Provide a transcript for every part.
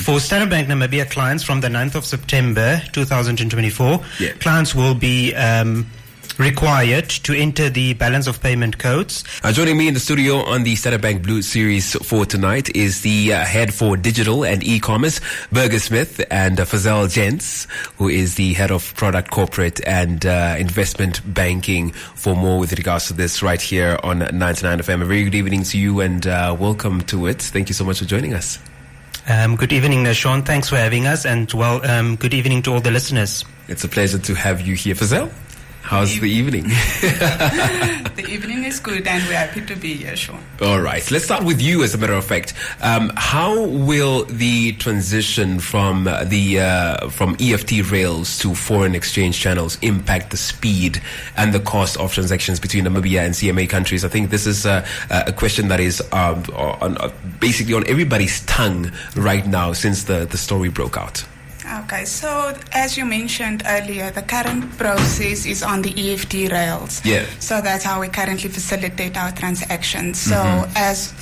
For Standard Bank Namibia clients from the 9th of September 2024, clients will be required to enter the balance of payment codes. Joining me in the studio on the Standard Bank Blue Series for tonight is the head for digital and e-commerce, Smit, and Fazelle Jentz, who is the head of product, corporate and investment banking. For more with regards to this right here on 99 FM. A very good evening to you and welcome to it. Thank you so much for joining us. Good evening, Sean. Thanks for having us, and good evening to all the listeners. It's a pleasure to have you here. Fazelle, how's the evening? The evening is good and we're happy to be here, Sean. All right. Let's start with you, as a matter of fact. How will the transition from EFT rails to foreign exchange channels impact the speed and the cost of transactions between Namibia and CMA countries? I think this is a question that is basically on everybody's tongue right now since the story broke out. Okay, so as you mentioned earlier, the current process is on the EFT rails. Yeah. So that's how we currently facilitate our transactions. So as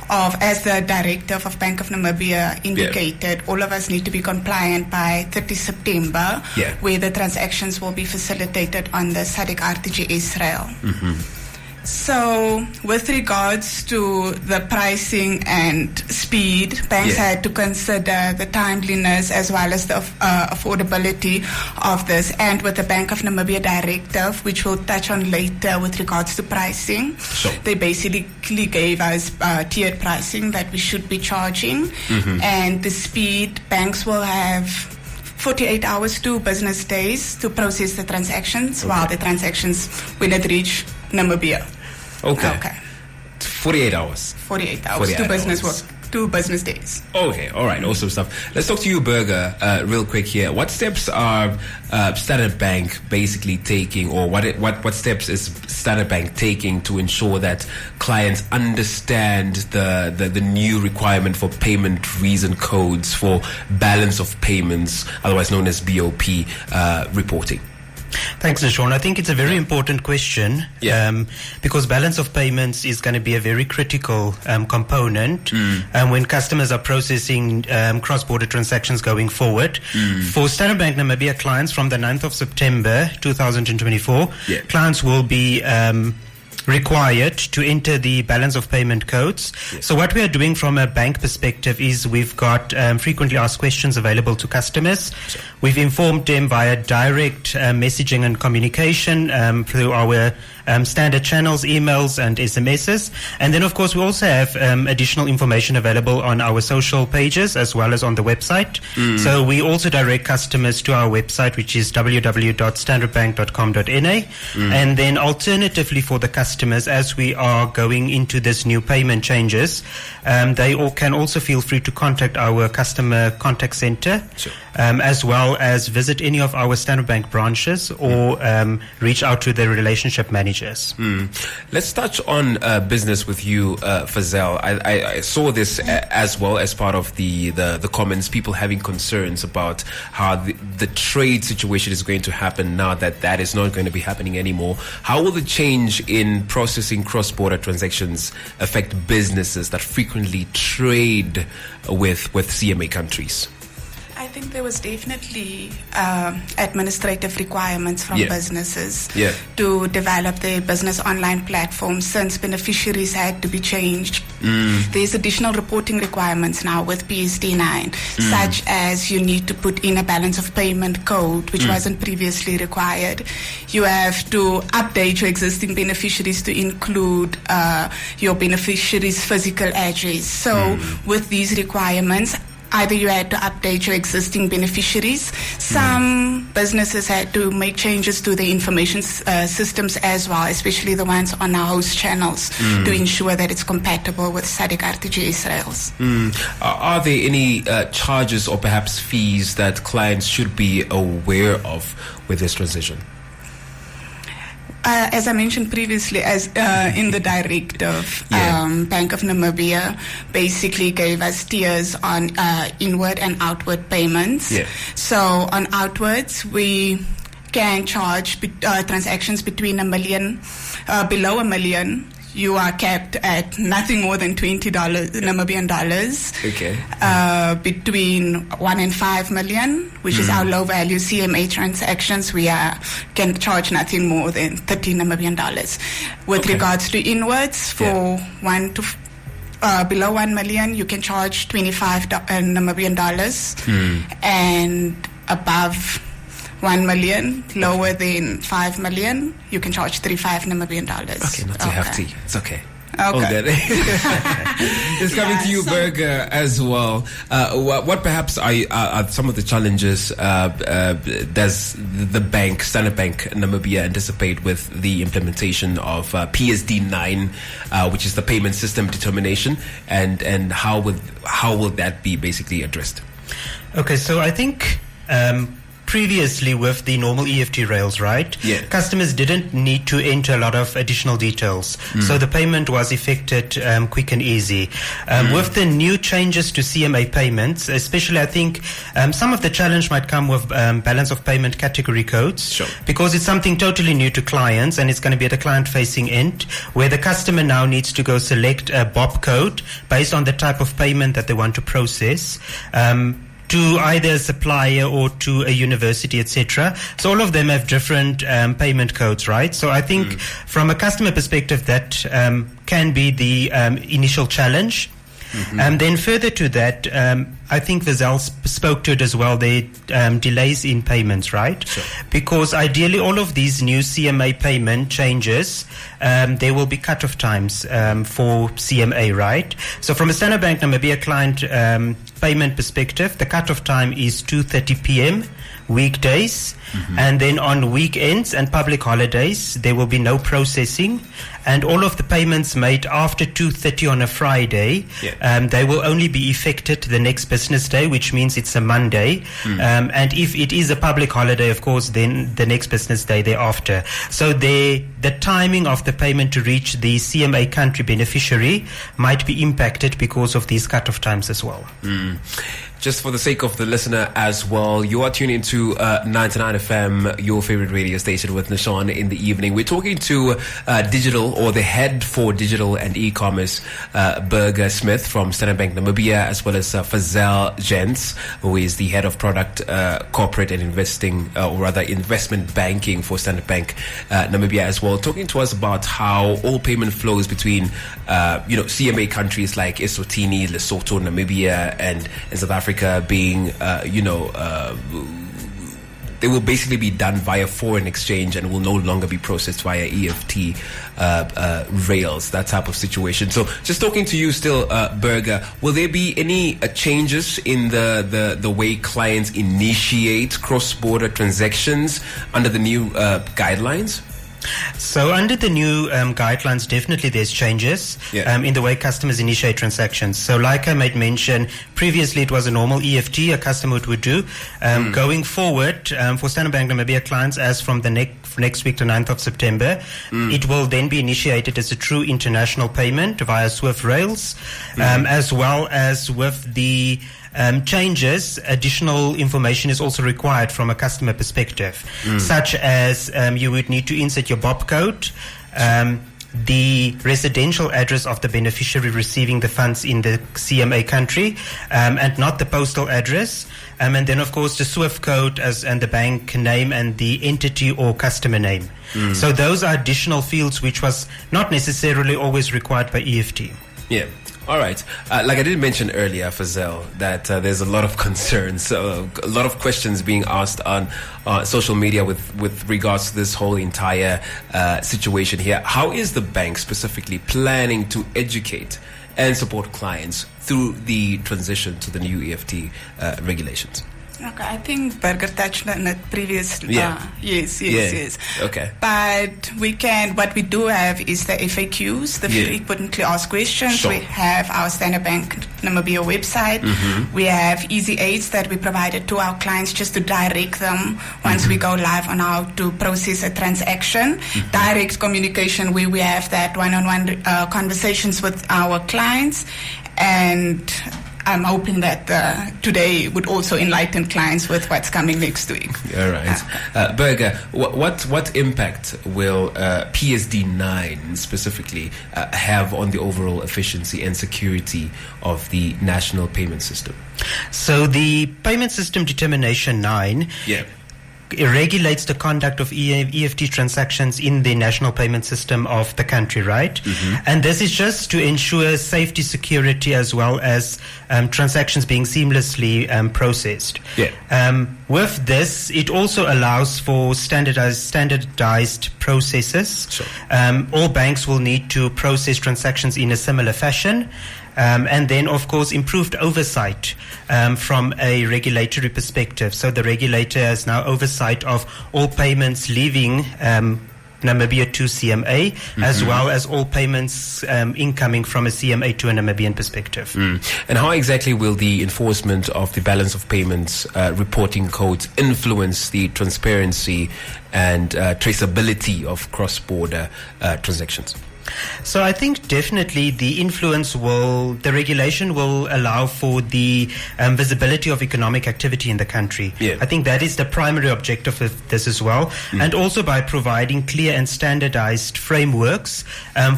the directive of Bank of Namibia indicated, all of us need to be compliant by 30 September, where the transactions will be facilitated on the SADC RTGS rail. So, with regards to the pricing and speed, banks had to consider the timeliness as well as the affordability of this. And with the Bank of Namibia directive, which we'll touch on later with regards to pricing, they basically gave us tiered pricing that we should be charging. And the speed, banks will have 48 hours to business days to process the transactions, while the transactions will not reach Namibia. Okay. 48 hours. 48 hours. 2 business days. Okay, all right, awesome stuff. Let's talk to you, Burger, real quick here. What steps are Standard Bank basically taking, or what steps is Standard Bank taking to ensure that clients understand the new requirement for payment reason codes for balance of payments, otherwise known as BOP, reporting? Thanks, Sean. I think it's a very important question because balance of payments is going to be a very critical component when customers are processing cross-border transactions going forward. For Standard Bank Namibia clients from the 9th of September 2024, clients will be required to enter the balance of payment codes. So what we are doing from a bank perspective is we've got frequently asked questions available to customers. We've informed them via direct messaging and communication through our standard channels, emails and SMSs. And then, of course, we also have additional information available on our social pages as well as on the website. So we also direct customers to our website, which is www.standardbank.com.na. And then alternatively for the customers, as we are going into this new payment changes, they can also feel free to contact our customer contact center, as well as visit any of our Standard Bank branches or reach out to their relationship managers. Let's touch on business with you, Fazelle. I saw this as well as part of the comments, people having concerns about how the trade situation is going to happen now that is not going to be happening anymore. How will the change in processing cross-border transactions affect businesses that frequently trade with CMA countries? I think there was definitely administrative requirements from businesses to develop their business online platforms since beneficiaries had to be changed. There's additional reporting requirements now with PSD9, such as you need to put in a balance of payment code, which wasn't previously required. You have to update your existing beneficiaries to include your beneficiaries' physical address. So with these requirements, either you had to update your existing beneficiaries. Some businesses had to make changes to the information systems as well, especially the ones on our host channels, to ensure that it's compatible with SADC RTGS rails. Are there any charges or perhaps fees that clients should be aware of with this transition? As I mentioned previously, as in the directive, Bank of Namibia basically gave us tiers on inward and outward payments. So on outwards, we can charge transactions between $1 million, below $1 million. you are capped at nothing more than $20 Namibian dollars. Okay. Between 1 and 5 million, which is our low value CMA transactions, we can charge nothing more than $30 Namibian dollars. With regards to inwards, for 1 to below 1 million, you can charge 25 Namibian dollars, and above 1 million, lower than 5 million, you can charge 35 Namibian dollars. Okay, not too hefty. It's okay. Okay. It's coming to you, Burger, as well. What perhaps are some of the challenges does the bank, Standard Bank Namibia, anticipate with the implementation of PSD9, which is the payment system determination, and how will that be basically addressed? Okay, so I think previously with the normal EFT rails, right? Yeah. Customers didn't need to enter a lot of additional details. So the payment was effected quick and easy. With the new changes to CMA payments, especially I think some of the challenge might come with balance of payment category codes. Sure. Because it's something totally new to clients, and it's going to be at the client-facing end, where the customer now needs to go select a BOP code based on the type of payment that they want to process. To either a supplier or to a university, etc. So all of them have different payment codes, right? So I think from a customer perspective, that can be the initial challenge. Then further to that, I think Fazelle spoke to it as well, the delays in payments, right? Sure. Because ideally all of these new CMA payment changes, there will be cut-off times for CMA, right? So from a Standard Bank Namibia client payment perspective, the cut-off time is 2:30 p.m. weekdays, and then on weekends and public holidays there will be no processing, and all of the payments made after 2:30 on a Friday, they will only be effected the next business day, which means it's a Monday, and if it is a public holiday, of course, then the next business day thereafter. So the timing of the payment to reach the CMA country beneficiary might be impacted because of these cut-off times as well. Just for the sake of the listener as well, you are tuned into 99 FM, your favorite radio station, with Nishan in the evening. We're talking to digital, or the head for digital and e-commerce, Burger Smith from Standard Bank Namibia, as well as Fazelle Jentz, who is the head of product, corporate and investing, or rather investment banking for Standard Bank Namibia as well, talking to us about how all payment flows between CMA countries like Eswatini, Lesotho, Namibia, and South Africa being, they will basically be done via foreign exchange and will no longer be processed via EFT rails, that type of situation. So just talking to you still, Burger, will there be any changes in the way clients initiate cross-border transactions under the new guidelines? So under the new guidelines, definitely there's changes in the way customers initiate transactions. So like I might mention, previously it was a normal EFT a customer would do. Going forward, for Standard Bank Namibia clients, as from the next week, the 9th of September, it will then be initiated as a true international payment via SWIFT rails, as well as with the changes, additional information is also required from a customer perspective, such as you would need to insert your BOP code, the residential address of the beneficiary receiving the funds in the CMA country, and not the postal address, and then of course the SWIFT code and the bank name and the entity or customer name. So those are additional fields which was not necessarily always required by EFT. Yeah. All right. Like I did mention earlier, Fazelle, that there's a lot of concerns, a lot of questions being asked on social media with regards to this whole entire situation here. How is the bank specifically planning to educate and support clients through the transition to the new EFT regulations? Okay, I think Burger touched on it previously. Yes. Okay. But what we do have is the FAQs, the frequently asked questions. Sure. We have our Standard Bank Namibia website. We have easy aids that we provided to our clients just to direct them once we go live on how to process a transaction. Direct communication, where we have that one-on-one conversations with our clients, and I'm hoping that today would also enlighten clients with what's coming next week. All right. Berger, what impact will PSD9 specifically have on the overall efficiency and security of the national payment system? So the Payment System Determination 9 it regulates the conduct of EFT transactions in the national payment system of the country, right? Mm-hmm. And this is just to ensure safety, security, as well as transactions being seamlessly processed. With this, it also allows for standardized processes. Sure. All banks will need to process transactions in a similar fashion. And then, of course, improved oversight from a regulatory perspective. So the regulator has now oversight of all payments leaving Namibia to CMA, as well as all payments incoming from a CMA to a Namibian perspective. And how exactly will the enforcement of the balance of payments reporting codes influence the transparency and traceability of cross-border transactions? So I think definitely the regulation will allow for the visibility of economic activity in the country. I think that is the primary objective of this as well. And also by providing clear and standardized frameworks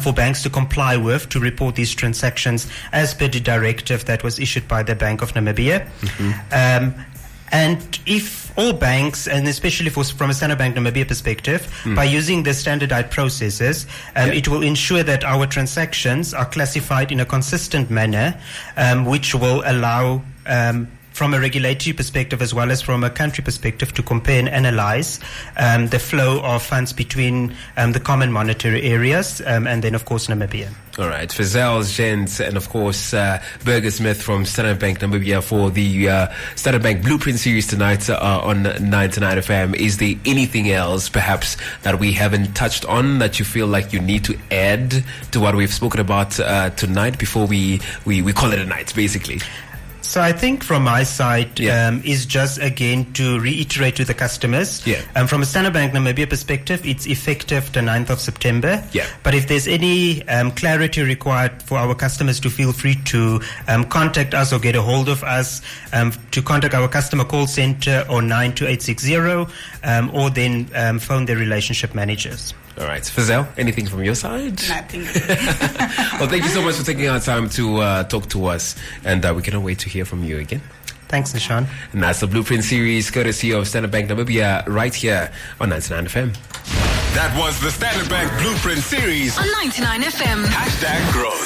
for banks to comply with to report these transactions as per the directive that was issued by the Bank of Namibia. And if all banks, and especially from a Standard Bank Namibia perspective, by using the standardized processes, it will ensure that our transactions are classified in a consistent manner, which will allow from a regulatory perspective as well as from a country perspective to compare and analyze the flow of funds between the common monetary areas and then, of course, Namibia. All right. Fazelle, Jentz, and of course, Berger Smith from Standard Bank Namibia for the Standard Bank Blueprint series tonight on 99 FM. Is there anything else perhaps that we haven't touched on that you feel like you need to add to what we've spoken about tonight before we call it a night, basically? So I think from my side is just again to reiterate to the customers. From a Standard Bank Namibia perspective, it's effective the 9th of September. But if there's any clarity required for our customers, to feel free to contact us or get a hold of us, to contact our customer call center on 92860 or then phone their relationship managers. All right. Fazelle, anything from your side? Nothing. Well, thank you so much for taking our time to talk to us, and we cannot wait to hear from you again. Thanks, Nishan. And that's the Blueprint series, courtesy of Standard Bank Namibia, right here on 99 FM. That was the Standard Bank Blueprint series on 99 FM. #growth.